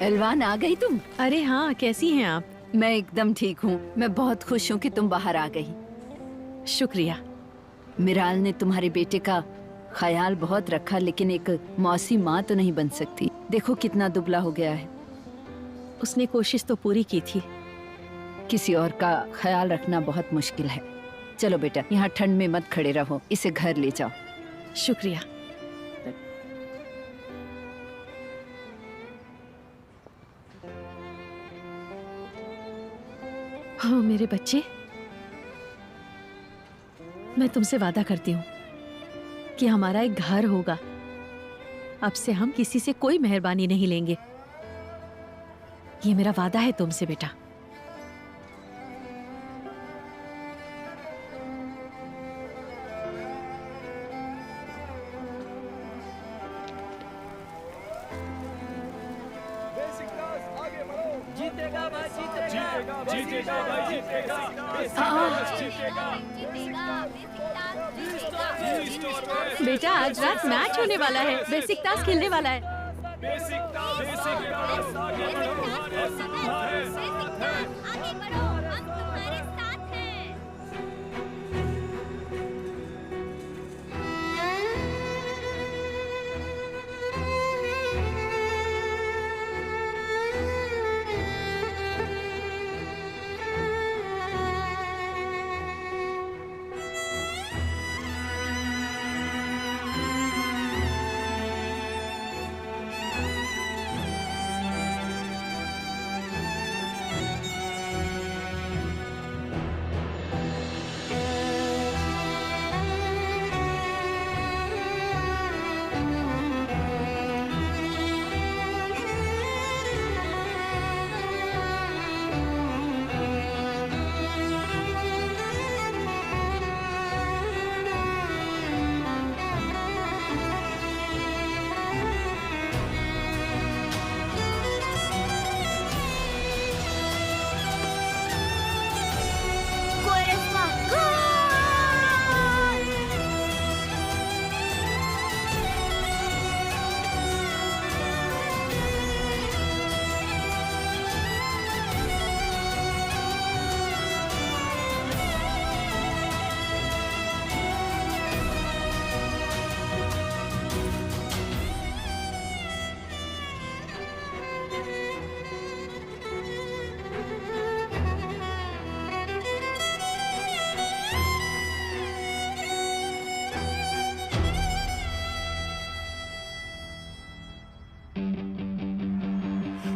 एलवान, आ गई तुम? अरे हाँ, कैसी हैं आप? मैं एकदम ठीक हूँ। मैं बहुत खुश हूँ कि तुम बाहर आ गई। शुक्रिया। मिराल ने तुम्हारे बेटे का ख्याल बहुत रखा, लेकिन एक मौसी माँ तो नहीं बन सकती। देखो कितना दुबला हो गया है। उसने कोशिश तो पूरी की थी। किसी और का ख्याल रखना बहुत मुश्किल है। चलो बेटा, यहाँ ठंड में मत खड़े रहो, इसे घर ले जाओ। शुक्रिया। हाँ मेरे बच्चे, मैं तुमसे वादा करती हूँ कि हमारा एक घर होगा। अब से हम किसी से कोई मेहरबानी नहीं लेंगे। ये मेरा वादा है तुमसे बेटा। जीतेगा भाई, जीतेगा, जीतेगा भाई, जीतेगा, जीतेगा। बेटा आज रात मैच होने वाला है। बेसिकतास खेलने वाला है।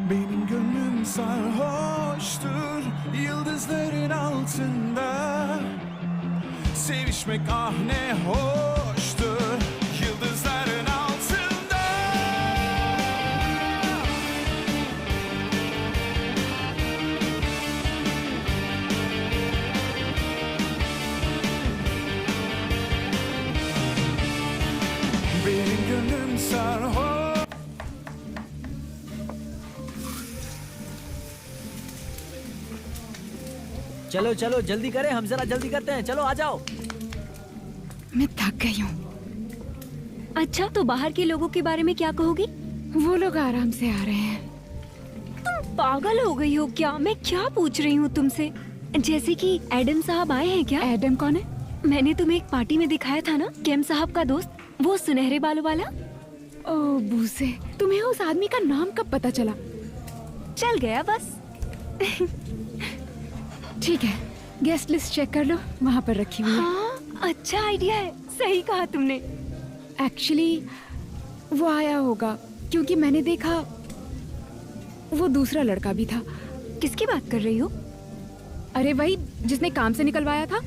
Benim gönlüm sarhoştur yıldızların altında. Sevişmek ah ne hoştur yıldızların altında. Benim gönlüm sarhoş. चलो चलो जल्दी करें, हम जरा जल्दी करते हैं। चलो आ जाओ। मैं थक गई हूँ। अच्छा, तो बाहर के लोगों के बारे में क्या कहोगी? वो लोग आराम से आ रहे हैं। तुम पागल हो गई हो क्या? मैं क्या पूछ रही हूँ तुमसे? जैसे कि एडम साहब आए हैं क्या? एडम कौन है? मैंने तुम्हें एक पार्टी में दिखाया था ना, केम साहब का दोस्त, वो सुनहरे बालों वाला। ओ बूसे, तुम्हें उस आदमी का नाम कब पता चला? चल गया बस। ठीक है, गेस्ट लिस्ट चेक कर लो, वहाँ पर रखी हुई है। हाँ, अच्छा आइडिया है, सही कहा तुमने। एक्चुअली वो आया होगा क्योंकि मैंने देखा वो दूसरा लड़का भी था। किसकी बात कर रही हो? अरे वही जिसने काम से निकलवाया था।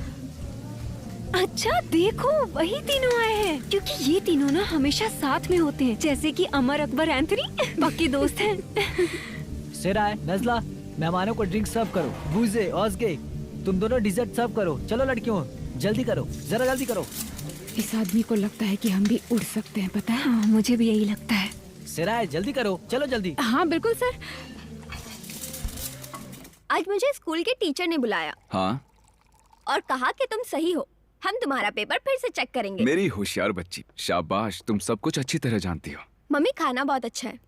अच्छा देखो, वही तीनों आए हैं, क्योंकि ये तीनों ना हमेशा साथ में होते हैं, जैसे कि अमर, अकबर, एंथनी पक्के दोस्त हैं। सिराय, नजला, मेहमानों को ड्रिंक सर्व करो। बूजे, ऑज़गे, तुम दोनों डिजर्ट सर्व करो। चलो लड़कियों, जल्दी करो, जरा जल्दी करो। इस आदमी को लगता है कि हम भी उड़ सकते हैं, पता है? हाँ, मुझे भी यही लगता है। सिराय, जल्दी करो, चलो जल्दी। हाँ बिल्कुल सर। आज मुझे स्कूल के टीचर ने बुलाया। हाँ? और कहा कि तुम सही हो, हम तुम्हारा पेपर फिर से चेक करेंगे। मेरी होशियार बच्ची, शाबाश, तुम सब कुछ अच्छी तरह जानती हो। मम्मी खाना बहुत अच्छा है।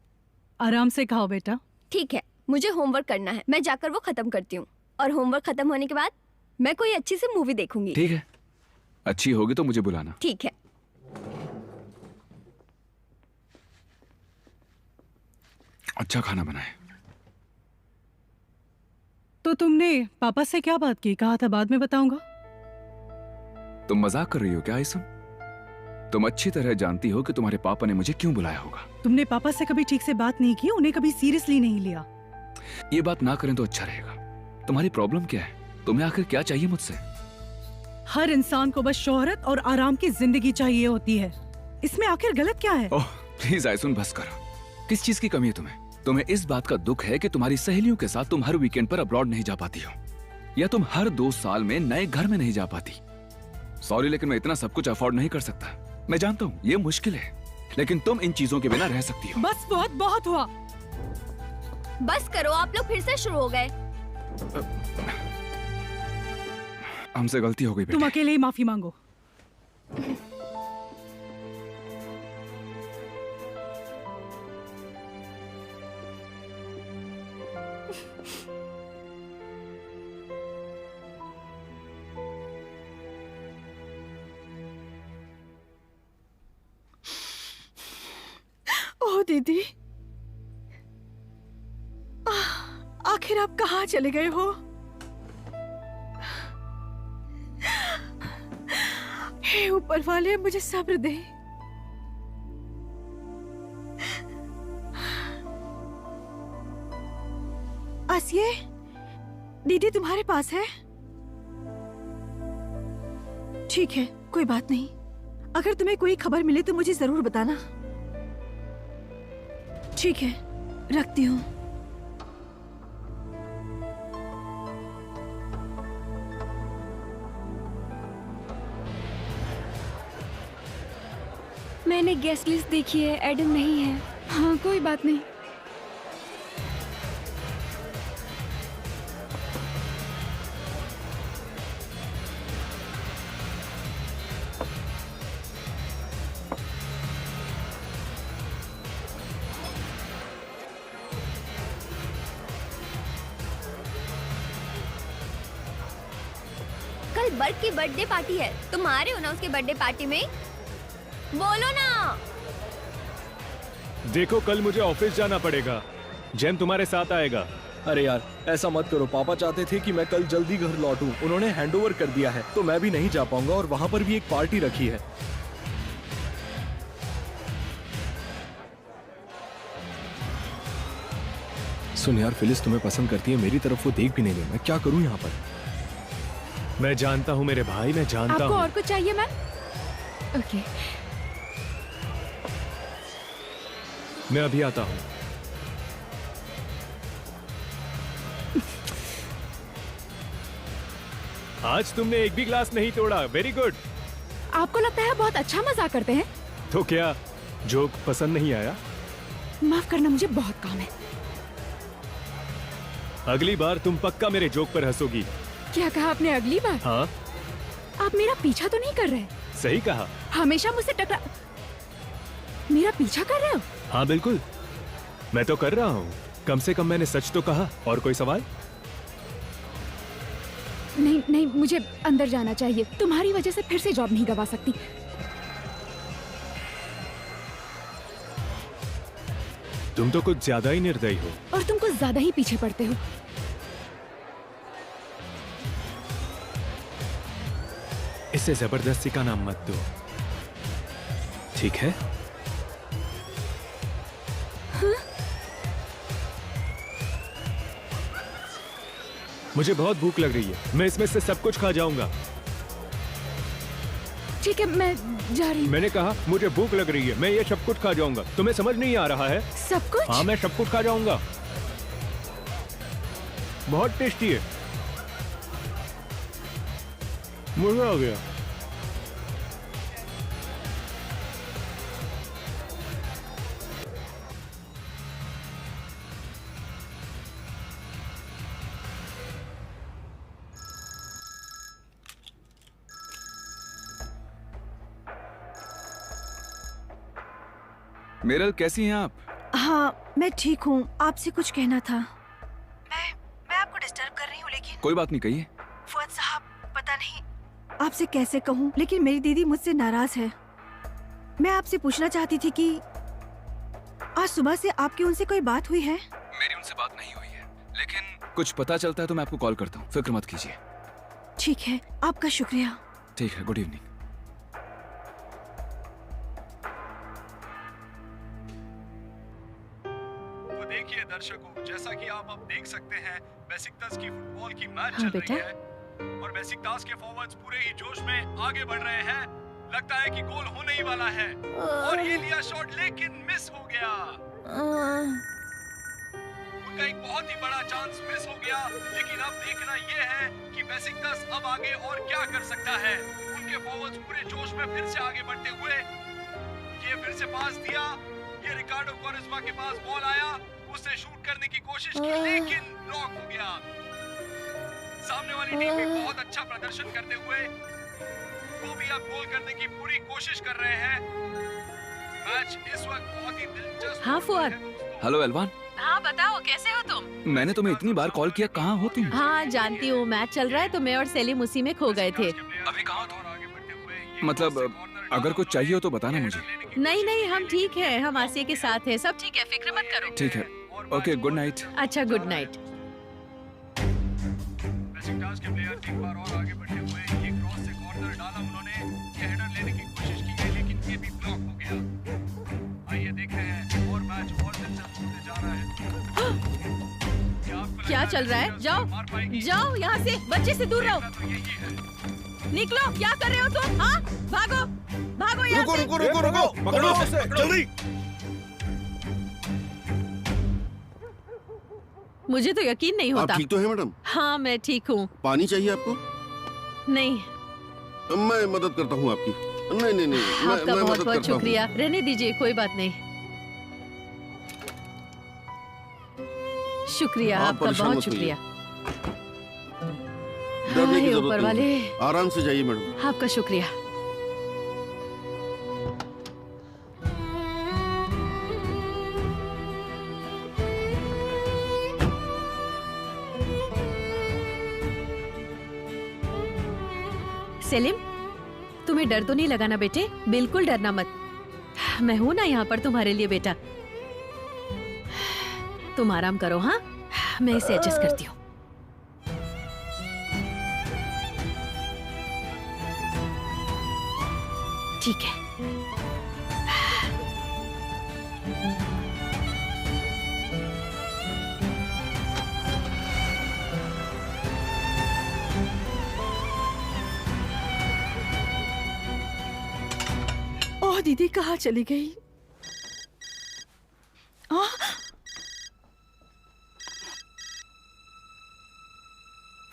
आराम से खाओ बेटा। ठीक है, मुझे होमवर्क करना है, मैं जाकर वो खत्म करती हूँ और होमवर्क खत्म होने के बाद मैं कोई अच्छी सी मूवी देखूंगी। ठीक है, अच्छी होगी तो मुझे बुलाना। ठीक है। अच्छा खाना बनाए। तो तुमने पापा से क्या बात की? कहा था बाद में बताऊंगा। तुम मजाक कर रही हो क्या आइसम? तुम अच्छी तरह जानती हो कि तुम्हारे पापा ने मुझे क्यों बुलाया होगा। तुमने पापा से कभी ठीक से बात नहीं की, उन्हें कभी सीरियसली नहीं लिया। ये बात ना करें तो अच्छा रहेगा। तुम्हारी प्रॉब्लम क्या है? तुम्हें आखिर क्या चाहिए मुझसे? हर इंसान को बस शोहरत और आराम की जिंदगी चाहिए होती है, इसमें आखिर गलत क्या है? ओह प्लीज आइसुन, बस करो। किस चीज की कमी है तुम्हें? तुम्हें इस बात का दुख है कि तुम्हारी सहेलियों के साथ तुम हर वीकेंड पर अब्रॉड नहीं जा पाती हो, या तुम हर 2 साल में नए घर में नहीं जा पाती। सॉरी, लेकिन मैं इतना सब कुछ अफोर्ड नहीं कर सकता। मैं जानता हूँ ये मुश्किल है, लेकिन तुम इन चीजों के बिना रह सकती हो। बस बहुत बहुत हुआ। बस करो, आप लोग फिर से शुरू हो गए। हमसे गलती हो गई बेटे। तुम अकेले ही माफी मांगो। ओ दीदी, आखिर आप कहाँ चले गए हो? हे ऊपर वाले, मुझे सब्र दे। आसिये, दीदी तुम्हारे पास है? ठीक है, कोई बात नहीं। अगर तुम्हें कोई खबर मिले तो मुझे जरूर बताना। ठीक है, रखती हूँ। मैंने गेस्ट लिस्ट देखी है, एडम नहीं है। हाँ, कोई बात नहीं। कल बर्क की बर्थडे पार्टी है, तुम आ रहे हो ना उसके बर्थडे पार्टी में? बोलो ना। देखो, कल मुझे ऑफिस जाना पड़ेगा। जैम तुम्हारे साथ आएगा। अरे यार, ऐसा मत करो। पापा चाहते थे कि मैं कल जल्दी घर लौटूं। उन्होंने हैंडओवर कर दिया है, तो मैं भी नहीं जा पाऊंगा, और वहां पर भी एक पार्टी रखी है। सुन यार, फिलिस तुम्हें पसंद करती है, मेरी तरफ वो देख भी नहीं रही। मैं क्या करूं यहाँ पर? मैं जानता हूँ मेरे भाई, मैं जानता आपको हूँ। और कुछ चाहिए मैम? ओके। मैं अभी आता हूँ। आज तुमने एक भी ग्लास नहीं तोड़ा। Very good. आपको लगता है बहुत अच्छा मजाक करते हैं? तो क्या जोक पसंद नहीं आया? माफ करना, मुझे बहुत काम है। अगली बार तुम पक्का मेरे जोक पर हंसोगी। क्या कहा आपने? अगली बार? हाँ, आप मेरा पीछा तो नहीं कर रहे? सही कहा। हमेशा मुझसे टकरा, मेरा पीछा कर रहे हो? हाँ बिल्कुल, मैं तो कर रहा हूँ। कम से कम मैंने सच तो कहा। और कोई सवाल? नहीं नहीं, मुझे अंदर जाना चाहिए। तुम्हारी वजह से फिर से जॉब नहीं गवा सकती। तुम तो कुछ ज्यादा ही निर्दयी हो। और तुम कुछ ज्यादा ही पीछे पड़ते हो। इसे जबरदस्ती का नाम मत दो, ठीक है? हाँ? मुझे बहुत भूख लग रही है, मैं इसमें से सब कुछ खा जाऊंगा। ठीक है, मैं जा रही हूँ। मैंने कहा मुझे भूख लग रही है, मैं ये सब कुछ खा जाऊंगा। तुम्हें समझ नहीं आ रहा है? सब कुछ? हाँ, मैं सब कुछ खा जाऊंगा। बहुत टेस्टी है, मजा आ गया। मेरल, कैसी हैं आप? हाँ मैं ठीक हूँ, आपसे कुछ कहना था। मैं आपको डिस्टर्ब कर रही हूँ लेकिन कोई बात नहीं, कहिए। फुआद साहब, पता नहीं आपसे कैसे कहूँ, लेकिन मेरी दीदी मुझसे नाराज है। मैं आपसे पूछना चाहती थी कि आज सुबह से आपकी उनसे कोई बात हुई है? मेरी उनसे बात नहीं हुई है, लेकिन कुछ पता चलता है तो मैं आपको कॉल करता हूँ, फिक्र मत कीजिए। ठीक है, आपका शुक्रिया। ठीक है, गुड इवनिंग। तो देखिए दर्शकों, जैसा कि आप अब देख सकते हैं, बेसिकतास की फुटबॉल की मैच हाँ, चल बेटा। रही है और बेसिकतास के फॉरवर्ड्स पूरे ही जोश में आगे बढ़ रहे हैं। लगता है कि गोल होने ही वाला है और ये लिया शॉट लेकिन मिस हो गया। उनका एक बहुत ही बड़ा चांस मिस हो गया, लेकिन अब देखना ये है कि बेसिकतास अब आगे और क्या कर सकता है। उनके फॉरवर्ड्स पूरे जोश में फिर से आगे बढ़ते हुए ये फिर से पास दिया, ये रिकार्डो क्वारेस्मा के पास बॉल आया, उसने शूट करने की कोशिश की लेकिन ब्लॉक हो गया। सामने वाली टीम भी बहुत अच्छा प्रदर्शन करते हुए वो भी अब गोल करने की पूरी कोशिश कर रहे हैं। मैच इस वक्त बहुत ही दिलचस्प। हाँ फुआद। हेलो एलवान। हाँ बताओ, कैसे हो तुम? मैंने तुम्हें इतनी बार कॉल किया, कहाँ हो तुम? हाँ जानती हूँ, मैच चल रहा है तो मैं और सेलिम उसी में खो गए थे। अभी कहाँ हो? मतलब अगर कुछ चाहिए हो तो बताना मुझे। नहीं नहीं, हम ठीक है, हम आसिया के साथ है, सब ठीक है, फिक्र मत करो। ठीक है, ओके, गुड नाइट। अच्छा, गुड नाइट। बेसिकतास के प्लेयर एक बार और आगे बढ़ते हुए ये क्रॉस से कॉर्नर डाला उन्होंने, ये हेडर लेने की कोशिश की गई लेकिन ये भी ब्लॉक हो गया। आइए देखते हैं और मैच और दिलचस्प होने जा रहा है। क्या चल रहा है? जाओ जाओ यहाँ से, बच्चे से दूर रहो। तो यही है। निकलो, क्या कर रहे हो तुम? हाँ भागो भागो यहाँ से। रुको रुको रुको, पकड़ो उसे, जल्दी। मुझे तो यकीन नहीं आप होता। ठीक तो हैं मैडम? हाँ मैं ठीक हूँ। पानी चाहिए आपको? नहीं, मैं मदद करता हूँ आपकी। नहीं नहीं नहीं, आपका मैं बहुत मदद बहुत करता हूँ। शुक्रिया। रहने दीजिए, कोई बात नहीं। शुक्रिया, आप आपका परेशान बहुत मत होइए। शुक्रिया। डरने की हाय, जरूरत ऊपर नहीं वाले। है। आराम से जाइए मैडम। आपका शुक्रिया। सेलिम, तुम्हें डर तो नहीं लगा ना बेटे? बिल्कुल डरना मत, मैं हूं ना यहाँ पर तुम्हारे लिए बेटा। तुम आराम करो। हाँ, मैं इसे एडजस्ट करती हूँ। ठीक है। ओह दीदी कहाँ चली गई?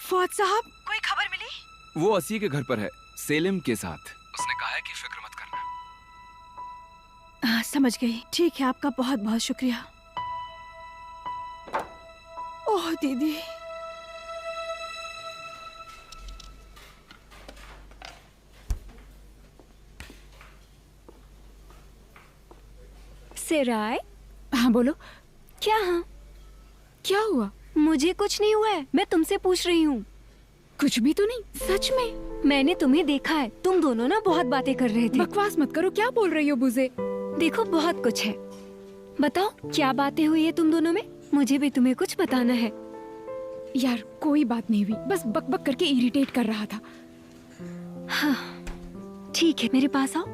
फौज साहब, कोई खबर मिली? वो असी के घर पर है, सेलिम के साथ। उसने कहा है कि फिक्र मत करना। समझ गई। ठीक है, आपका बहुत बहुत शुक्रिया। ओह दीदी। सिराय, हाँ बोलो, क्या? हाँ, क्या हुआ? मुझे कुछ नहीं हुआ है, मैं तुमसे पूछ रही हूँ। कुछ भी तो नहीं, सच में। मैंने तुम्हें देखा है, तुम दोनों ना बहुत बातें कर रहे थे। बकवास मत करो, क्या बोल रही हो बुजे? देखो बहुत कुछ है, बताओ क्या बातें हुई है तुम दोनों में? मुझे भी तुम्हें कुछ बताना है। यार कोई बात नहीं हुई, बस बकबक करके इरिटेट कर रहा था। हाँ, ठीक है, मेरे पास आओ।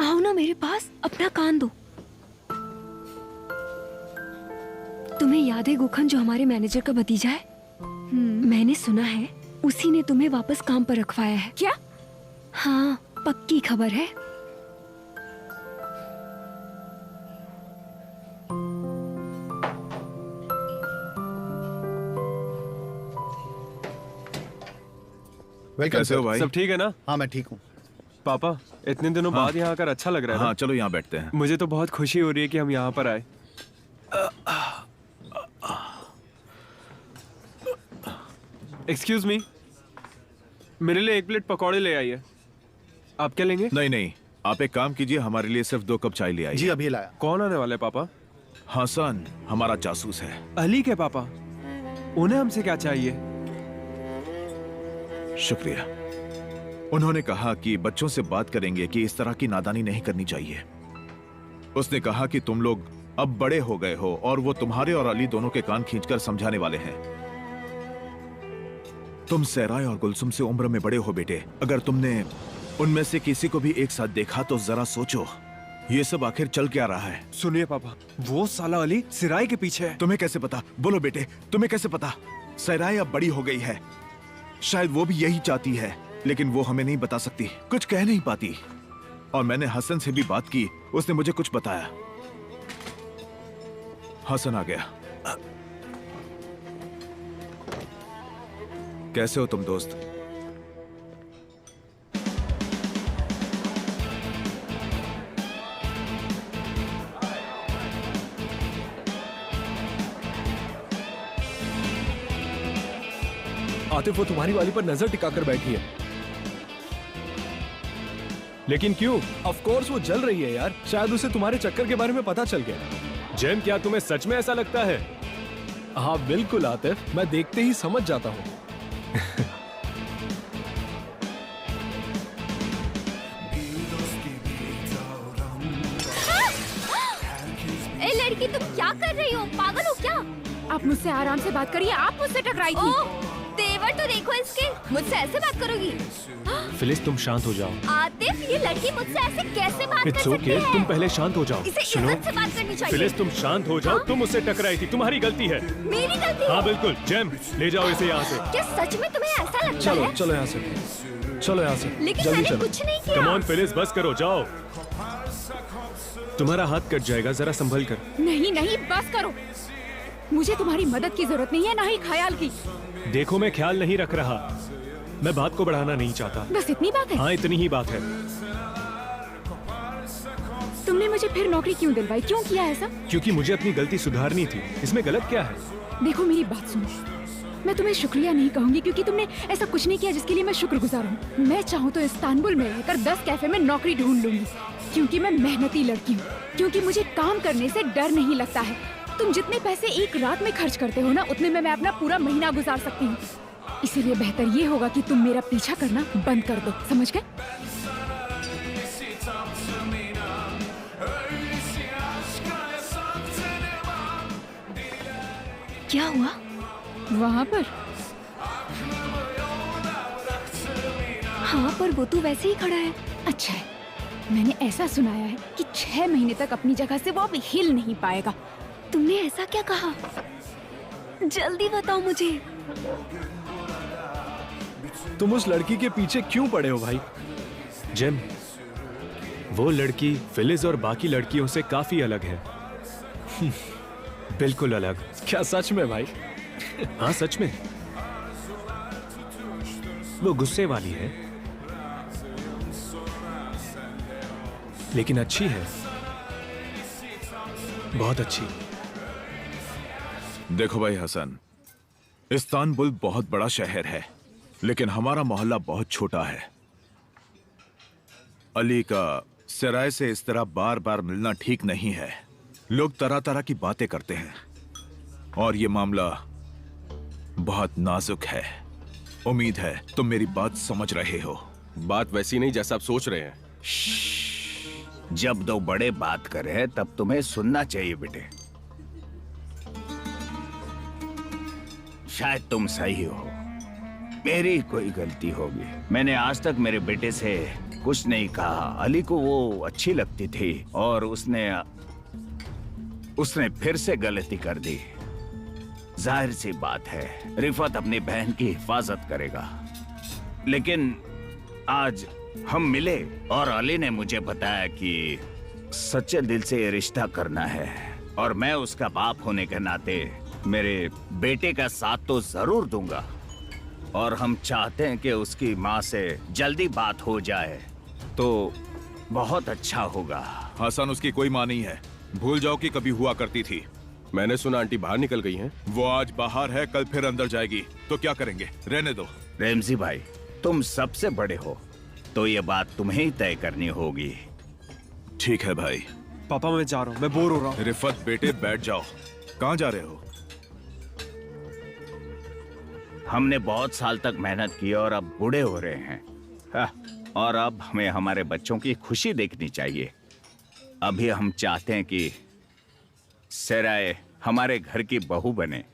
आओ ना मेरे पास, अपना कान दो। तुम्हें याद है गुखन जो हमारे मैनेजर का भतीजा है? मैंने सुना है उसी ने तुम्हें वापस काम पर रखवाया है। क्या? हाँ, पक्की खबर है। कैसे हो भाई? सब ठीक है ना? हाँ मैं ठीक हूँ। पापा, इतने दिनों बाद यहाँ आकर अच्छा लग रहा है। हाँ चलो यहाँ बैठते हैं। मुझे तो बहुत खुशी हो रही है कि हम यहाँ पर आए। एक्सक्यूज मी, मेरे लिए 1 प्लेट पकौड़े ले आइए। आप क्या लेंगे? नहीं नहीं, आप एक काम कीजिए, हमारे लिए सिर्फ 2 कप चाय ले आइए। जी अभी लाया। कौन आने वाले पापा? हसन, हमारा जासूस है। अली के पापा? उन्हें हमसे क्या चाहिए? शुक्रिया। उन्होंने कहा कि बच्चों से बात करेंगे कि इस तरह की नादानी नहीं करनी चाहिए। उसने कहा कि तुम लोग अब बड़े हो गए हो और वो तुम्हारे और अली दोनों के कान खींचकर समझाने वाले हैं। तुम सहराय और गुलसुम से उम्र में बड़े हो बेटे। अगर तुमने उनमें से किसी को भी एक साथ देखा तो जरा सोचो, ये सब आखिर चल क्या रहा है? सुनिए पापा, वो साला अली सिराय के पीछे है। तुम्हें कैसे पता? बोलो बेटे, तुम्हें कैसे पता? सहराय अब बड़ी हो गई है, शायद वो भी यही चाहती है, लेकिन वो हमें नहीं बता सकती, कुछ कह नहीं पाती। और मैंने हसन से भी बात की, उसने मुझे कुछ बताया। हसन आ गया। कैसे हो तुम दोस्त? आतिफ, वो तुम्हारी वाली पर नजर टिकाकर बैठी है। लेकिन क्यों? ऑफ कोर्स वो जल रही है यार, शायद उसे तुम्हारे चक्कर के बारे में पता चल गया। जेम, क्या तुम्हें सच में ऐसा लगता है? हाँ बिल्कुल आतिफ, मैं देखते ही समझ जाता हूँ। ए लड़की, तुम क्या कर रही हो? पागल हो क्या? आप मुझसे आराम से बात करिए, आप मुझसे टकराई थी। तेवर तो देखो इसके, मुझसे ऐसे बात करोगी? फिलिस, तुम शांत हो जाओ। आतिफ, ये लड़की मुझसे ऐसे कैसे बात कर सकती है? तुम पहले शांत हो जाओ। इसे इज्जत से बात करनी चाहिए। फिलिस, तुम शांत हो जाओ। तुम उससे टकराई थी, तुम्हारी गलती है। मेरी गलती? हाँ बिल्कुल। जेम, ले जाओ इसे यहाँ से। क्या सच में तुम्हें ऐसा लगता चलो है? चलो यहाँ से, चलो यहाँ से। लेकिन मैंने कुछ नहीं किया। कम ऑन फिलिस, बस करो, जाओ। तुम्हारा हाथ कट जाएगा, जरा संभल कर। नहीं नहीं, बस करो। मुझे तुम्हारी मदद की जरूरत नहीं है, ना ही ख्याल की। देखो, मैं ख्याल नहीं रख रहा, मैं बात को बढ़ाना नहीं चाहता। बस इतनी बात है? हाँ, इतनी ही बात है। तुमने मुझे फिर नौकरी क्यों दिलवाई? क्यों किया ऐसा? क्योंकि मुझे अपनी गलती सुधारनी थी। इसमें गलत क्या है? देखो मेरी बात सुनो, मैं तुम्हें शुक्रिया नहीं कहूंगी क्योंकि तुमने ऐसा कुछ नहीं किया जिसके लिए मैं शुक्रगुजार हूँ। मैं चाहूँ तो इस्तांबुल में रहकर 10 कैफे में नौकरी ढूंढ लूंगी, क्योंकि मैं मेहनती लड़की हूँ, क्योंकि मुझे काम करने से डर नहीं लगता है। तुम जितने पैसे एक रात में खर्च करते हो ना, उतने में मैं अपना पूरा महीना गुजार सकती हूँ। इसीलिए बेहतर ये होगा कि तुम मेरा पीछा करना बंद कर दो, समझ गए? क्या हुआ वहाँ पर? हाँ, पर वो तो वैसे ही खड़ा है। अच्छा है, मैंने ऐसा सुनाया है कि 6 महीने तक अपनी जगह से वो अब हिल नहीं पाएगा। तुमने ऐसा क्या कहा? जल्दी बताओ मुझे। तुम उस लड़की के पीछे क्यों पड़े हो भाई? जेम, वो लड़की फिलिस और बाकी लड़कियों से काफी अलग है। बिल्कुल अलग। क्या सच में भाई? हाँ सच में। वो गुस्से वाली है, लेकिन अच्छी है, बहुत अच्छी। देखो भाई हसन, इस्तांबुल बहुत बड़ा शहर है, लेकिन हमारा मोहल्ला बहुत छोटा है। अली का सराय से इस तरह बार बार मिलना ठीक नहीं है। लोग तरह तरह की बातें करते हैं और ये मामला बहुत नाजुक है। उम्मीद है तुम मेरी बात समझ रहे हो। बात वैसी नहीं जैसा आप सोच रहे हैं। जब 2 बड़े बात करे तब तुम्हें सुनना चाहिए बेटे। शायद तुम सही हो, मेरी कोई गलती होगी। मैंने आज तक मेरे बेटे से कुछ नहीं कहा। अली को वो अच्छी लगती थी और उसने फिर से गलती कर दी। जाहिर सी बात है, रिफत अपनी बहन की हिफाजत करेगा। लेकिन आज हम मिले और अली ने मुझे बताया कि सच्चे दिल से ये रिश्ता करना है और मैं उसका बाप होने के नाते मेरे बेटे का साथ तो जरूर दूंगा। और हम चाहते हैं कि उसकी माँ से जल्दी बात हो जाए तो बहुत अच्छा होगा। हसन, उसकी कोई माँ नहीं है, भूल जाओ कि कभी हुआ करती थी। मैंने सुना आंटी बाहर निकल गई हैं। वो आज बाहर है, कल फिर अंदर जाएगी, तो क्या करेंगे? रहने दो। रेमजी भाई, तुम सबसे बड़े हो तो ये बात तुम्हें ही तय करनी होगी। ठीक है भाई। पापा मैं जा रहा हूँ, मैं बोर हो रहा हूँ। रिफत बेटे बैठ जाओ। कहाँ जा रहे हो? हमने बहुत साल तक मेहनत की और अब बूढ़े हो रहे हैं। और अब हमें हमारे बच्चों की खुशी देखनी चाहिए। अभी हम चाहते हैं कि सेराय हमारे घर की बहू बने।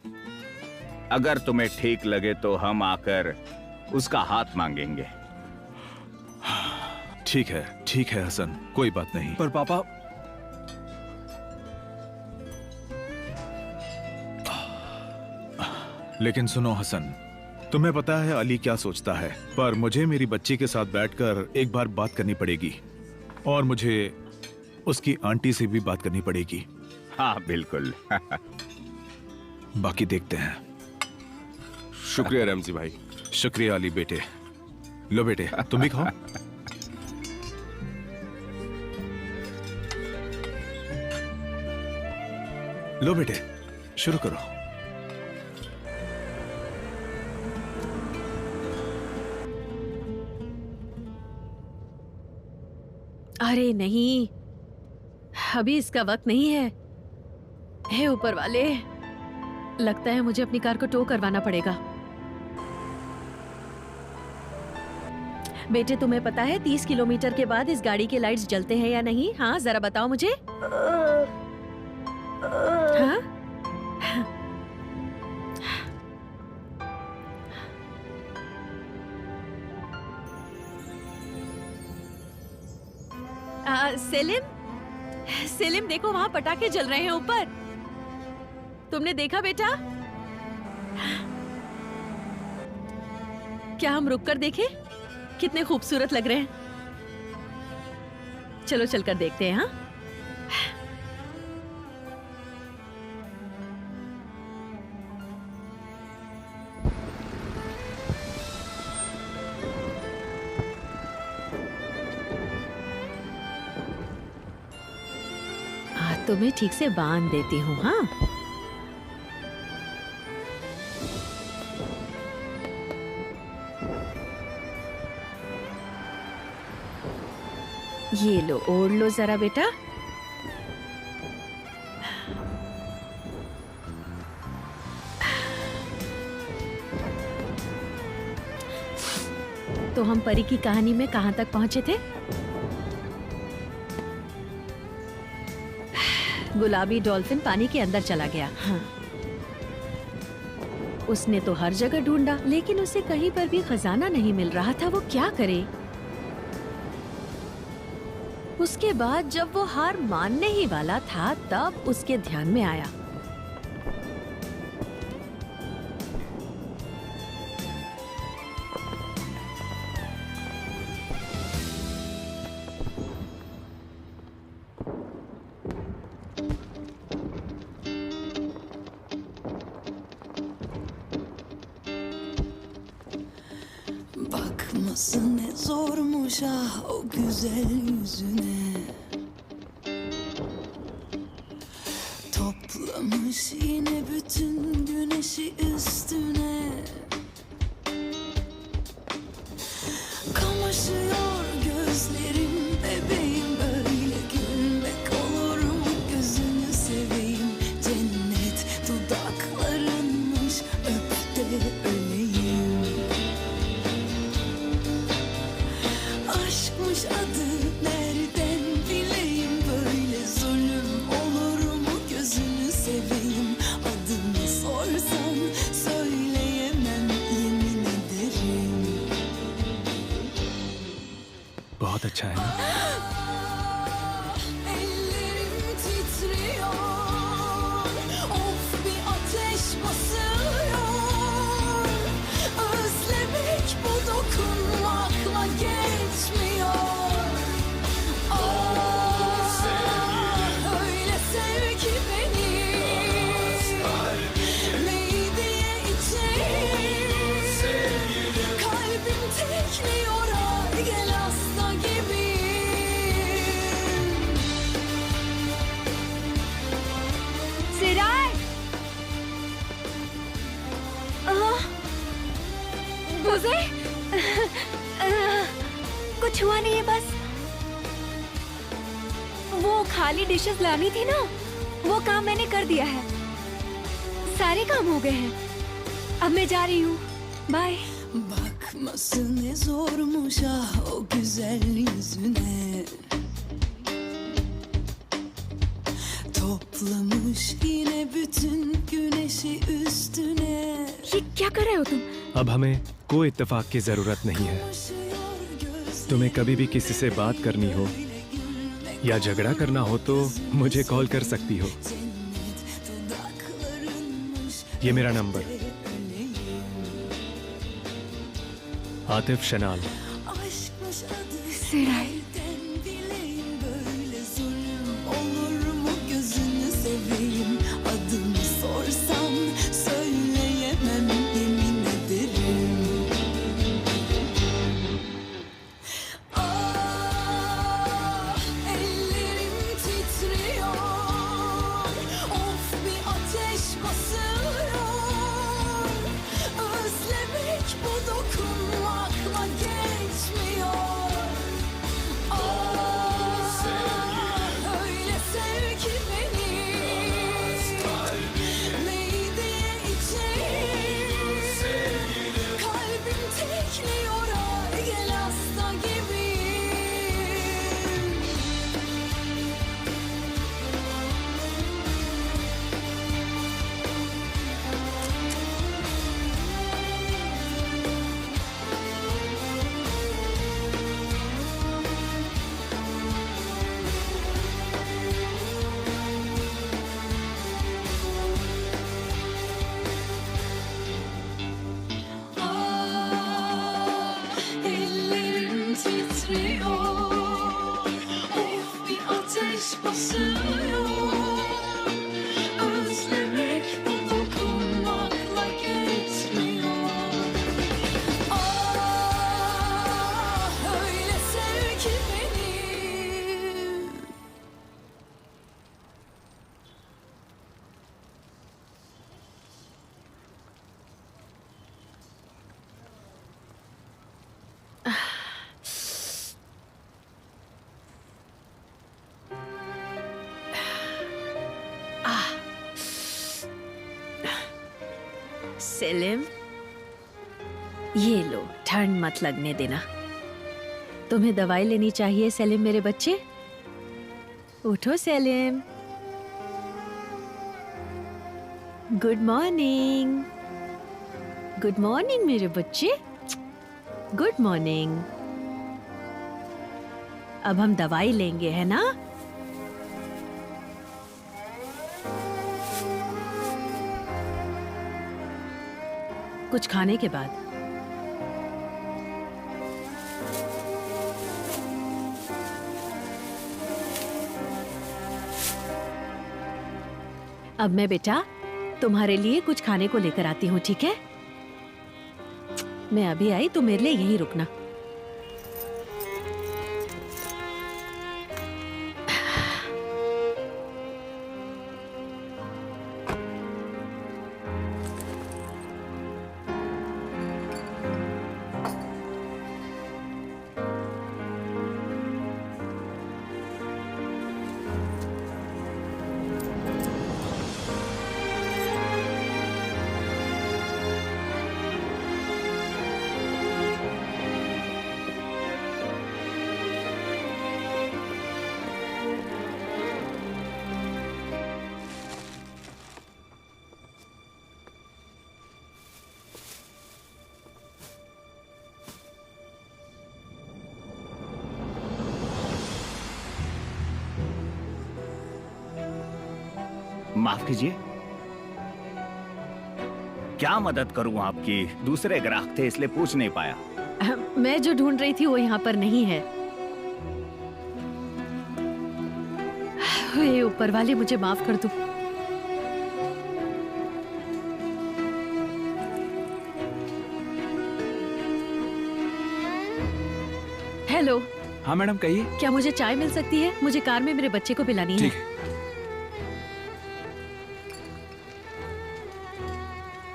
अगर तुम्हें ठीक लगे तो हम आकर उसका हाथ मांगेंगे। ठीक है हसन, कोई बात नहीं। पर पापा, लेकिन सुनो हसन, तुम्हें पता है अली क्या सोचता है, पर मुझे मेरी बच्ची के साथ बैठकर एक बार बात करनी पड़ेगी और मुझे उसकी आंटी से भी बात करनी पड़ेगी। हाँ बिल्कुल। बाकी देखते हैं। शुक्रिया रमजी भाई। शुक्रिया अली बेटे। लो बेटे तुम भी खाओ। लो बेटे शुरू करो। अरे नहीं, अभी इसका वक्त नहीं है। हे ऊपर वाले, लगता है मुझे अपनी कार को टो करवाना पड़ेगा। बेटे तुम्हें पता है 30 किलोमीटर के बाद इस गाड़ी के लाइट्स जलते हैं या नहीं? हाँ जरा बताओ मुझे। हाँ? सेलिम देखो वहां पटाखे जल रहे हैं ऊपर। तुमने देखा बेटा? क्या हम रुक कर देखें? कितने खूबसूरत लग रहे हैं। चलो चलकर देखते हैं। हाँ तुम्हें ठीक से बांध देती हूँ। हाँ ये लो, ओढ़ लो जरा बेटा। तो हम परी की कहानी में कहां तक पहुंचे थे? गुलाबी डॉल्फिन पानी के अंदर चला गया। हाँ। उसने तो हर जगह ढूंढा, लेकिन उसे कहीं पर भी खजाना नहीं मिल रहा था। वो क्या करे? उसके बाद जब वो हार मानने ही वाला था, तब उसके ध्यान में आया Bakması ne zormuş ah o güzel yüzüne. Toplamış yine bütün güneşi üstüne. Kamaşıyor gözlerim bebeğim, böyle gülmek olur mu gözünü seveyim. Cennet dudaklarınmış, öp de öleyim. Aşkmış adı nereden bileyim, böyle zulüm olur mu gözünü seveyim. Adını sorsan söyleyemem yemin ederim. बहुत अच्छा है ना? Ellerim titriyor, of bir ateş basıyor. Özlemek bu dokunmakla geçmiyor. Öyle sev ki beni, meydiye içeyim. Kalbim tekliyor, ay gel hasta gibi. सिराय! बुज़े? कुछ हुआ नहीं है बस। वो खाली डिशेस लानी थी ना, वो काम मैंने कर दिया है। सारे काम हो गए हैं। अब मैं जा रही हूँ। Bye. Bakması ne zormuş ah o güzel yüzüne. Toplamış yine bütün güneşi üstüne. ये क्या कर रहे हो तुम? अब हमें कोई इत्तेफाक की जरूरत नहीं है। तुम्हें कभी भी किसी से बात करनी हो या झगड़ा करना हो तो मुझे कॉल कर सकती हो। ये मेरा number. Atif Chanel. सेराय। Olur mu gözünü seveyim, adını sorsam söyleyemem, yemin ederim. Ah, ellerim titriyor, of bir ateş basıyor. Özlemek bu dokunmakla geçmiyor. Öyle sev ki beni, neydi içim, kalbim tekliyor, ay gel hasta gibi. Ellerim titriyor, of bir ateş basıyor. Özlemek bu dokunmakla geçmiyor. Öyle sev ki beni. सेलिम, ये लो, ठंड मत लगने देना। तुम्हें दवाई लेनी चाहिए सेलिम मेरे बच्चे। उठो Salim. Good morning. Good morning मेरे बच्चे। Good morning. अब हम दवाई लेंगे, है ना? कुछ खाने के बाद। अब मैं बेटा तुम्हारे लिए कुछ खाने को लेकर आती हूँ, ठीक है? मैं अभी आई, तो मेरे लिए यहीं रुकना। माफ कीजिए, क्या मदद करूं आपकी? दूसरे ग्राहक थे इसलिए पूछ नहीं पाया। मैं जो ढूंढ रही थी वो यहाँ पर नहीं है। हे ऊपर वाले, मुझे माफ कर दो। हेलो। हाँ मैडम, कहिए। क्या मुझे चाय मिल सकती है? मुझे कार में मेरे बच्चे को पिलानी है। ठीक है।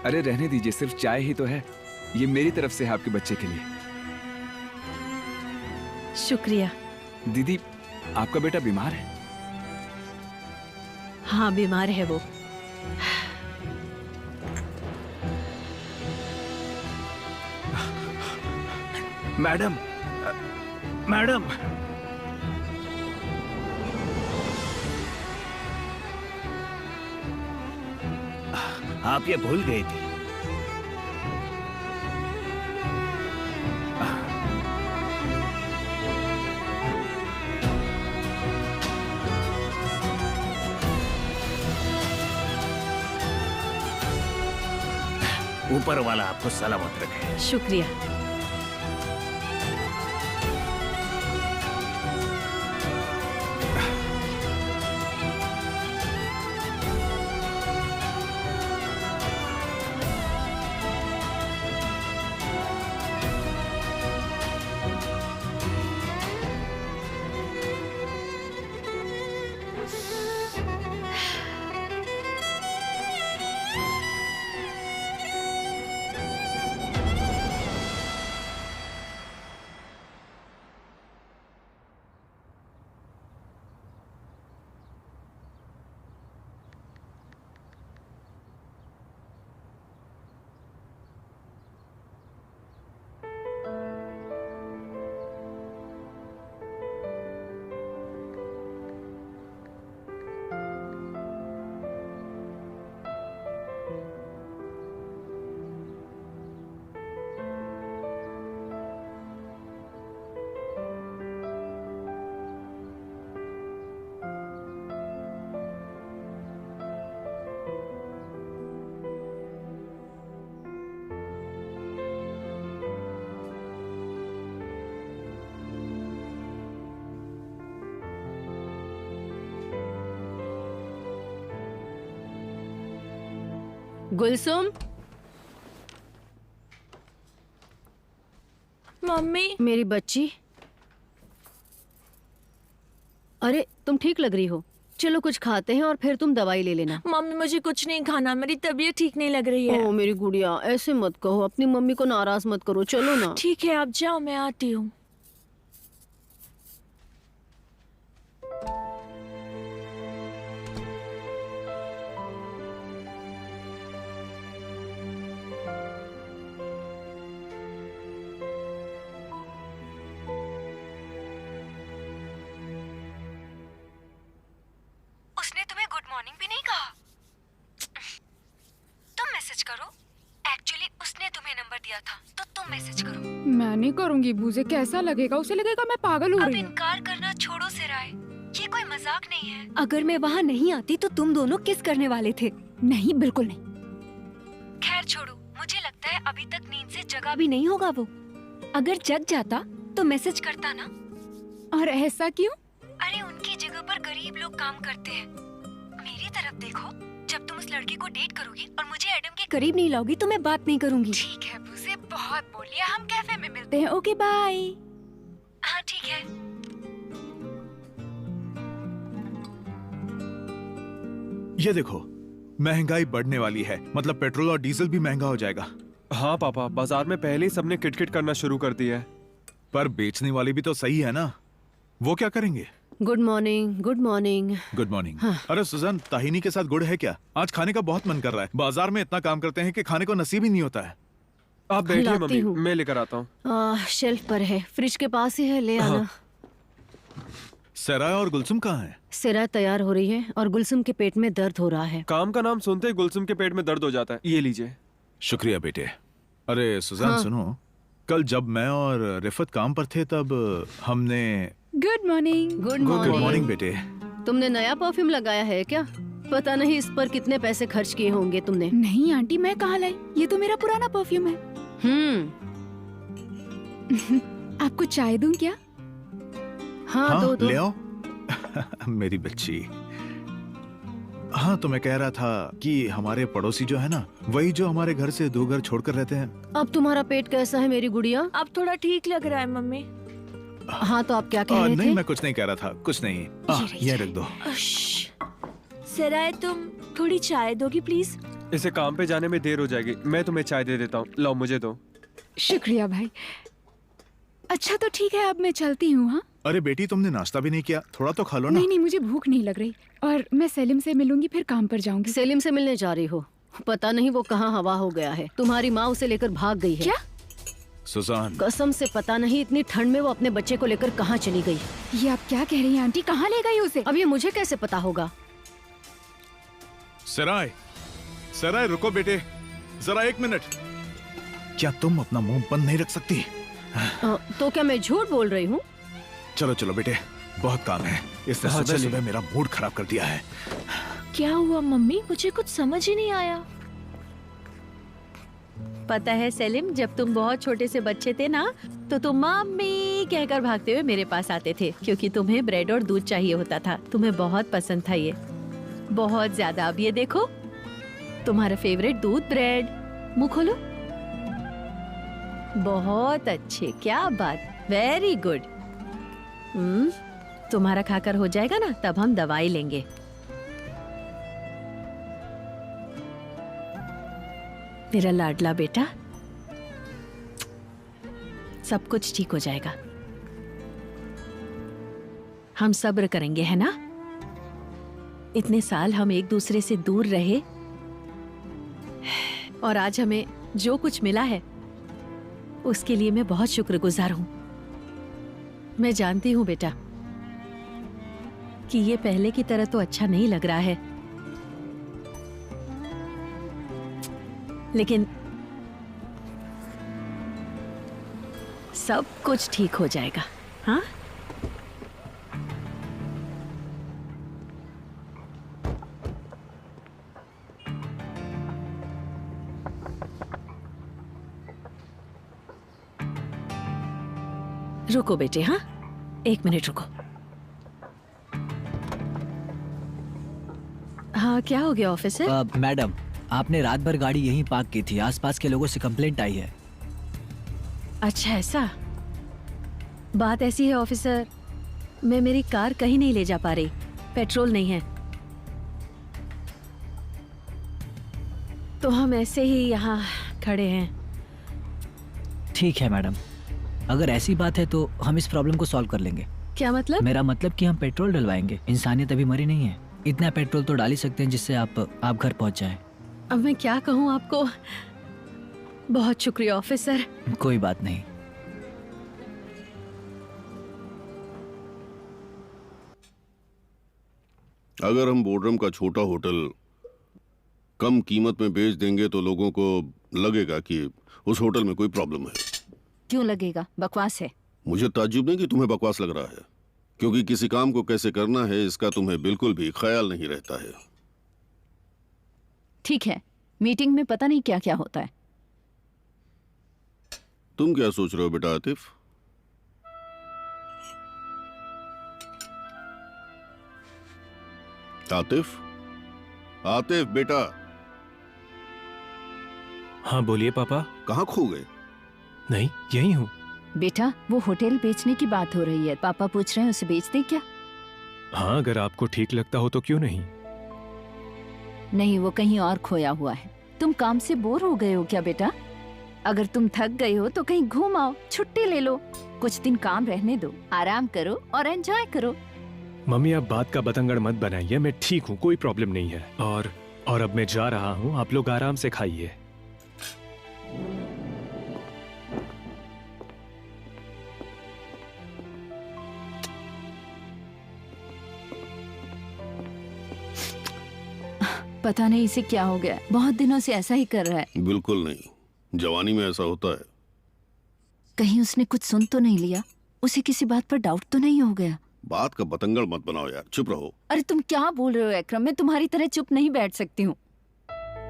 अरे रहने दीजिए, सिर्फ चाय ही तो है। ये मेरी तरफ से है आपके बच्चे के लिए। शुक्रिया। दीदी, आपका बेटा बीमार है? हाँ, बीमार है वो। मैडम, मैडम, आप ये भूल गई थी। ऊपर वाला आपको सलामत रखे। शुक्रिया। गुलसुम, मम्मी, मेरी बच्ची। अरे तुम ठीक लग रही हो, चलो कुछ खाते हैं और फिर तुम दवाई ले लेना। मम्मी मुझे कुछ नहीं खाना, मेरी तबीयत ठीक नहीं लग रही है। ओ मेरी गुड़िया, ऐसे मत कहो, अपनी मम्मी को नाराज मत करो, चलो ना। ठीक है, आप जाओ, मैं आती हूँ। उसने तुम्हें गुड मॉर्निंग भी नहीं कहा? तुम मैसेज करो। एक्चुअली उसने तुम्हें नंबर दिया था, तो तुम मैसेज करो। मैं नहीं करूंगी बूजे, कैसा लगेगा? उसे लगेगा मैं पागल हो अब रही हूँ। इनकार करना छोड़ो सिराय, ये कोई मजाक नहीं है। अगर मैं वहाँ नहीं आती तो तुम दोनों किस करने वाले थे? नहीं, बिल्कुल नहीं। खैर छोड़ो, मुझे लगता है अभी तक नींद से जगा भी नहीं होगा वो। अगर जग जाता तो मैसेज करता ना। और ऐसा क्यों? अरे उनकी जगह पर गरीब लोग काम करते हैं। मेरी तरफ देखो, जब तुम उस लड़की को डेट करोगी और मुझे एडम के करीब नहीं लाओगी तो मैं बात नहीं करूंगी। ठीक है बूजे, बहुत बोलिए, हम कैफे में मिलते हैं। Okay bye. हाँ ठीक है। ये देखो, महंगाई बढ़ने वाली है, मतलब पेट्रोल और डीजल भी महंगा हो जाएगा। हाँ पापा, बाजार में पहले ही सबने किटकिट करना शुरू कर दिया है। पर बेचने वाले भी तो सही है ना, वो क्या करेंगे? Good morning. Good morning. Good morning. हाँ। अरे सुजन, ताहिनी के साथ गुड़ है क्या? आज खाने का बहुत मन कर रहा है। बाजार में इतना काम करते हैं कि खाने को नसीब ही नहीं होता है। आप बैठिए लाती मम्मी, हूँ। मैं लेकर आता हूँ। शेल्फ पर है, फ्रिज के पास ही है, ले आना। सराय और गुलसुम कहाँ है? सिरा तैयार हो रही है और गुलसुम के पेट में दर्द हो रहा है। काम का नाम सुनते ही गुलसुम के पेट में दर्द हो जाता है। ये लीजिए। शुक्रिया बेटे। अरे सुजान, हाँ। सुनो, कल जब मैं और रिफत काम पर थे तब हमने good morning. Good good morning बेटे। तुमने नया परफ्यूम लगाया है क्या? पता नहीं इस पर कितने पैसे खर्च किए होंगे तुमने। नहीं आंटी, मैं कहाँ लाई, ये तो मेरा पुराना परफ्यूम है। आपको चाय दूं क्या? हाँ, दो। ले आओ। मेरी बच्ची। हाँ, तो मैं कह रहा था कि हमारे पड़ोसी जो है ना, वही जो हमारे घर से 2 घर छोड़कर रहते हैं। अब तुम्हारा पेट कैसा है मेरी गुड़िया? अब थोड़ा ठीक लग रहा है मम्मी। हाँ, तो आप क्या कह रहे नहीं, थे? मैं कुछ नहीं कह रहा था, कुछ नहीं। ये रख दो। सराय, तुम थोड़ी चाय दोगी प्लीज? इसे काम पे जाने में देर हो जाएगी, मैं तुम्हें चाय दे देता हूँ। लाओ, मुझे दो। शुक्रिया भाई। अच्छा तो ठीक है, अब मैं चलती हूँ। हाँ अरे बेटी, तुमने नाश्ता भी नहीं किया, थोड़ा तो खा लो ना। नहीं, मुझे भूख नहीं लग रही, और मैं सेलिम से मिलूंगी, फिर काम पर जाऊंगी। सेलिम से मिलने जा रही हो? पता नहीं वो कहाँ हवा हो गया है। तुम्हारी माँ उसे लेकर भाग गई है। क्या? सुजान, कसम से पता नहीं इतनी ठंड में वो अपने बच्चे को लेकर कहाँ चली गई। ये आप क्या कह रही हैं आंटी? कहाँ ले गई उसे? अब ये मुझे कैसे पता होगा? सराय, सराय रुको बेटे, जरा 1 मिनट। क्या तुम अपना मुंह बंद नहीं रख सकती? तो क्या मैं झूठ बोल रही हूँ? चलो चलो बेटे, बहुत काम है। इसने सुबह सुबह मेरा मूड खराब कर दिया है। क्या हुआ मम्मी? मुझे कुछ समझ ही नहीं आया। पता है सेलिम, जब तुम बहुत छोटे से बच्चे थे ना, तो तुम मम्मी कहकर भागते हुए मेरे पास आते थे, क्योंकि तुम्हें ब्रेड और दूध चाहिए होता था। तुम्हें बहुत पसंद था ये, बहुत ज्यादा। अब ये देखो, तुम्हारा फेवरेट दूध ब्रेड। मुंह खोलो। बहुत अच्छे, क्या बात, वेरी गुड। तुम्हारा खाकर हो जाएगा ना, तब हम दवाई लेंगे। मेरा लाडला बेटा, सब कुछ ठीक हो जाएगा। हम सब्र करेंगे, है ना? इतने साल हम एक दूसरे से दूर रहे, और आज हमें जो कुछ मिला है उसके लिए मैं बहुत शुक्रगुजार हूं। मैं जानती हूं बेटा कि ये पहले की तरह तो अच्छा नहीं लग रहा है, लेकिन सब कुछ ठीक हो जाएगा। हाँ, रुको बेटे। हाँ, 1 मिनट रुको। हाँ, क्या हो गया ऑफिसर? मैडम, आपने रात भर गाड़ी यहीं पार्क की थी। आसपास के लोगों से कंप्लेंट आई है। अच्छा, ऐसा बात ऐसी है ऑफिसर, मैं मेरी कार कहीं नहीं ले जा पा रही, पेट्रोल नहीं है, तो हम ऐसे ही यहाँ खड़े हैं। ठीक है मैडम, अगर ऐसी बात है तो हम इस प्रॉब्लम को सॉल्व कर लेंगे। क्या मतलब? मेरा मतलब कि हम पेट्रोल डलवाएंगे। इंसानियत अभी मरी नहीं है, इतना पेट्रोल तो डाल ही सकते हैं जिससे आप घर पहुंच जाएं। अब मैं क्या कहूँ आपको? बहुत शुक्रिया ऑफिसर। कोई बात नहीं। अगर हम बोर्डरम का छोटा होटल कम कीमत में बेच देंगे तो लोगों को लगेगा कि उस होटल में कोई प्रॉब्लम है। क्यों लगेगा? बकवास है। मुझे ताज्जुब नहीं कि तुम्हें बकवास लग रहा है, क्योंकि किसी काम को कैसे करना है इसका तुम्हें बिल्कुल भी ख्याल नहीं रहता है। ठीक है, मीटिंग में पता नहीं क्या क्या होता है। तुम क्या सोच रहे हो बेटा आतिफ? आतिफ, आतिफ बेटा। हाँ बोलिए पापा। कहाँ खो गए? नहीं, यही हूँ। बेटा, वो होटल बेचने की बात हो रही है, पापा पूछ रहे हैं उसे बेच दें क्या? हाँ, अगर आपको ठीक लगता हो तो क्यों नहीं। नहीं, वो कहीं और खोया हुआ है। तुम काम से बोर हो गए हो क्या बेटा? अगर तुम थक गए हो तो कहीं घूम आओ, छुट्टी ले लो, कुछ दिन काम रहने दो, आराम करो और एंजॉय करो। मम्मी, आप बात का बतंगड़ मत बनाइए, मैं ठीक हूँ, कोई प्रॉब्लम नहीं है। और अब मैं जा रहा हूँ, आप लोग आराम से खाइए। पता नहीं इसे क्या हो गया, बहुत दिनों से ऐसा ही कर रहा है। बिल्कुल नहीं, जवानी में ऐसा होता है। कहीं उसने कुछ सुन तो नहीं लिया? उसे किसी बात पर डाउट तो नहीं हो गया? बात का बतंगड़ मत बनाओ यार, चुप रहो। अरे तुम क्या बोल रहे हो एकरम? मैं तुम्हारी तरह चुप नहीं बैठ सकती हूँ।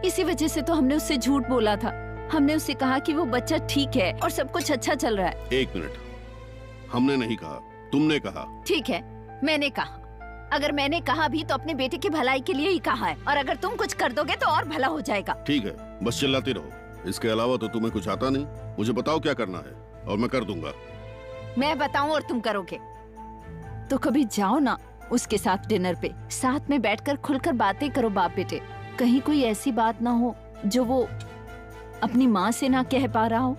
इसी वजह से तो हमने उससे झूठ बोला था। हमने उससे कहा कि वो बच्चा ठीक है और सब कुछ अच्छा चल रहा है। 1 मिनट, हमने नहीं कहा, तुमने कहा। ठीक है, मैंने कहा। अगर मैंने कहा भी तो अपने बेटे की भलाई के लिए ही कहा है, और अगर तुम कुछ कर दोगे तो और भला हो जाएगा। ठीक है, बस चिल्लाती रहो। इसके अलावा तो तुम्हें कुछ आता नहीं। मुझे बताओ क्या करना है और मैं कर दूंगा। मैं बताऊं और तुम करोगे? तो कभी जाओ ना उसके साथ डिनर पे, साथ में बैठकर खुलकर बातें करो बाप बेटे। कहीं कोई ऐसी बात ना हो जो वो अपनी माँ से ना कह पा रहा हो।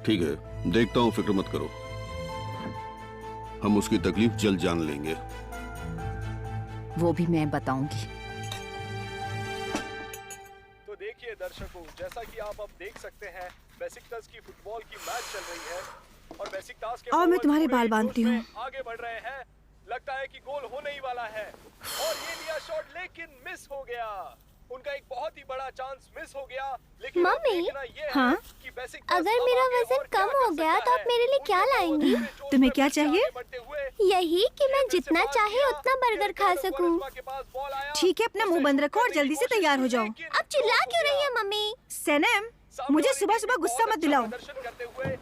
ठीक है, देखता हूँ, फिक्र मत करो। हम उसकी तकलीफ जल्द जान लेंगे। वो भी मैं बताऊंगी। तो देखिए दर्शकों, जैसा कि आप अब देख सकते हैं, बेसिकतास की फुटबॉल की मैच चल रही है और बेसिकतास के और मैं तुम्हारे बाल बांधती हूँ। आगे बढ़ रहे हैं। लगता है कि गोल होने ही वाला है और ये लिया शॉट लेकिन मिस हो गया। उनका एक बहुत ही बड़ा चांस मिस हो गया। लेकिन मम्मी, ये हाँ? कि बेसिकतास अगर मेरा वजन कम हो गया तो आप मेरे लिए क्या लाएंगी? तुम्हें क्या चाहिए? यही कि मैं जितना चाहे उतना बर्गर खा सकूं। ठीक है, अपना मुंह बंद रखो और जल्दी से तैयार हो जाओ। आप चिल्ला क्यों रही हैं मम्मी? सनम, मुझे सुबह सुबह गुस्सा मत दिलाओ। दर्शन करते हुए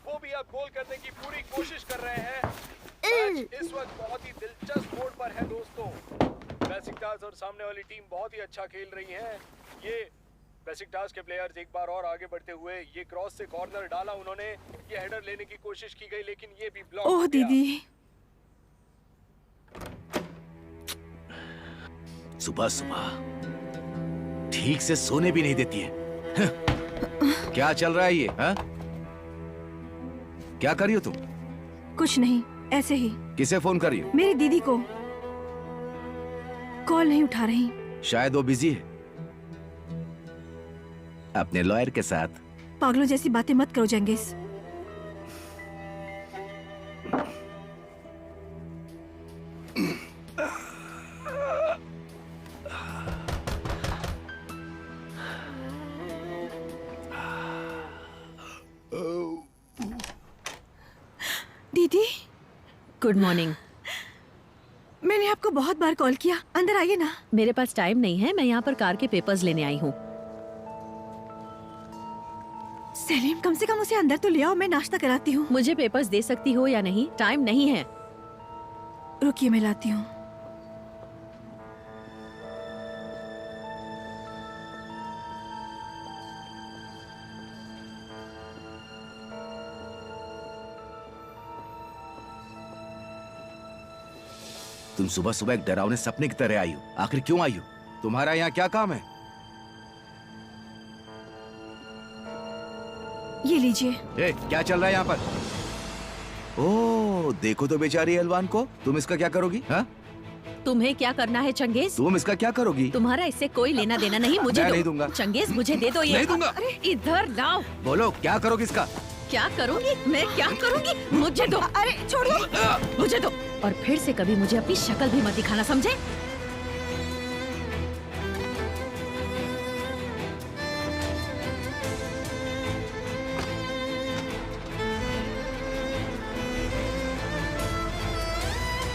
वो भी अब गोल करने की पूरी कोशिश कर रहे हैं। मैच इस वक्त बहुत ही दिलचस्प मोड़ पर है दोस्तों। बेसिकतास और सामने वाली टीम बहुत ही अच्छा खेल रही है। ये बेसिकतास के प्लेयर्स एक बार और आगे बढ़ते हुए ये क्रॉस से कॉर्नर डाला उन्होंने। ये हेडर लेने की कोशिश की गई लेकिन ये भी ब्लॉक ओह हो गया। दीदी, सुबह सुबह ठीक से सोने भी नहीं देती है। क्या चल रहा है ये? हा? क्या कर रही हो तुम? कुछ नहीं, ऐसे ही। किसे फोन कर रही हो? मेरी दीदी को। कॉल नहीं उठा रही। शायद वो बिजी है अपने लॉयर के साथ। पागलों जैसी बातें मत करो जंगेज। दीदी, गुड मॉर्निंग। मैंने आपको बहुत बार कॉल किया, अंदर आइए ना। मेरे पास टाइम नहीं है, मैं यहाँ पर कार के पेपर्स लेने आई हूँ। सलीम, कम से कम उसे अंदर तो ले आओ, मैं नाश्ता कराती हूँ। मुझे पेपर्स दे सकती हो या नहीं? टाइम नहीं है। रुकिए, मैं लाती हूँ। तुम सुबह सुबह एक डरावने सपने की तरह आई हो। आखिर क्यों आई हो? तुम्हारा यहाँ क्या काम है? ये लीजिए। ए, क्या चल रहा है यहाँ पर? ओह, देखो तो बेचारी अलवान को। तुम इसका क्या करोगी? हाँ? तुम्हें क्या करना है चंगेज? तुम इसका क्या करोगी? तुम्हारा इससे कोई लेना देना नहीं। मुझे मैं दो। नहीं दूंगा। चंगेज, मुझे दे दो ये। नहीं दूंगा। इधर लाओ। बोलो, क्या करोगी इसका? क्या करूंगी? मैं क्या करूंगी? मुझे दो। अरे छोड़ो। मुझे दो। और फिर से कभी मुझे अपनी शक्ल भी मत दिखाना, समझे?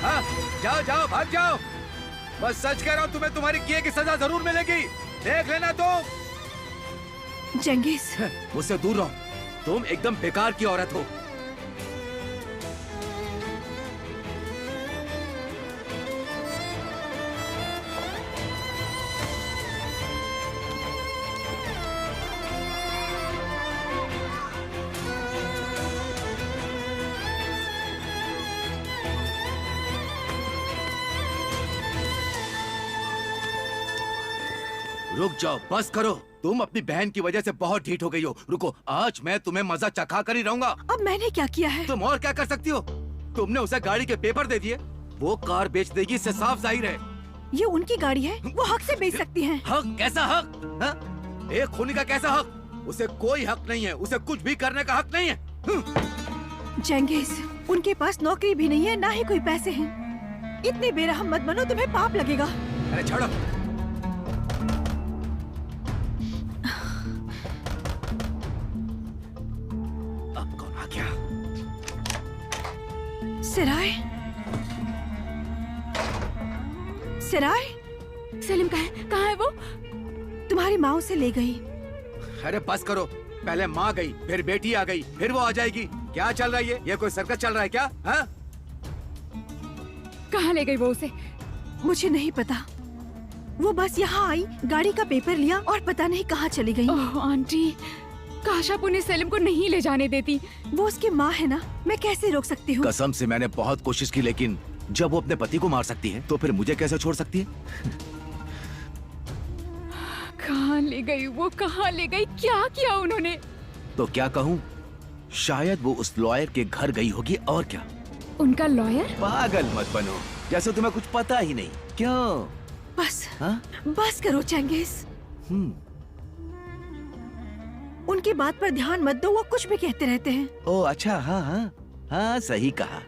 हाँ, जाओ जाओ, भाग जाओ। बस सच कह रहा हूँ, तुम्हें तुम्हारी किए की सजा जरूर मिलेगी। देख लेना तुम। जंगेज, मुझसे दूर रहो। तुम एकदम बेकार की औरत हो। रुक जाओ, बस करो। तुम अपनी बहन की वजह से बहुत ढीठ हो गई हो। रुको, आज मैं तुम्हें मजा चखा कर ही रहूंगा। अब मैंने क्या किया है? तुम और क्या कर सकती हो? तुमने उसे गाड़ी के पेपर दे दिए। वो कार बेच देगी, इससे साफ जाहिर है। ये उनकी गाड़ी है, वो हक से बेच सकती हैं। हक? कैसा हक? हा? एक खूनी का कैसा हक? उसे कोई हक नहीं है, उसे कुछ भी करने का हक नहीं है। जंगेज, उनके पास नौकरी भी नहीं है, ना ही कोई पैसे हैं। इतने बेरहम मत बनो, तुम्हें पाप लगेगा। अरे छोड़ो। अब कौन आ गया? सिराय, सिराय, सलीम कहाँ है वो? तुम्हारी माँ उसे ले गई। अरे बस करो। पहले माँ गई, फिर बेटी आ गई, फिर वो आ जाएगी। क्या चल रहा है ये कोई सर्कस चल रहा है क्या? हाँ? कहाँ ले गई वो उसे? मुझे नहीं पता। वो बस यहाँ आई, गाड़ी का पेपर लिया और पता नहीं कहाँ चली गई। ओह आंटी, काश आप उन्हें सलीम को नहीं ले जाने देती। वो उसकी माँ है ना, मैं कैसे रोक सकती हूँ? कसम से मैंने बहुत कोशिश की, लेकिन जब वो अपने पति को मार सकती है तो फिर मुझे कैसे छोड़ सकती है? कहाँ ले गई वो? कहाँ ले गई? क्या किया उन्होंने? तो क्या कहूँ, शायद वो उस लॉयर के घर गई होगी और क्या। उनका लॉयर? पागल मत बनो, जैसे तुम्हें कुछ पता ही नहीं। क्यों? बस हाँ? बस करो चंगेज। उनकी बात पर ध्यान मत दो, वो कुछ भी कहते रहते हैं। ओ अच्छा, हाँ हाँ हाँ, सही कहा।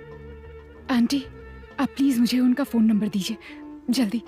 आंटी, आप प्लीज मुझे उनका फोन नंबर दीजिए जल्दी।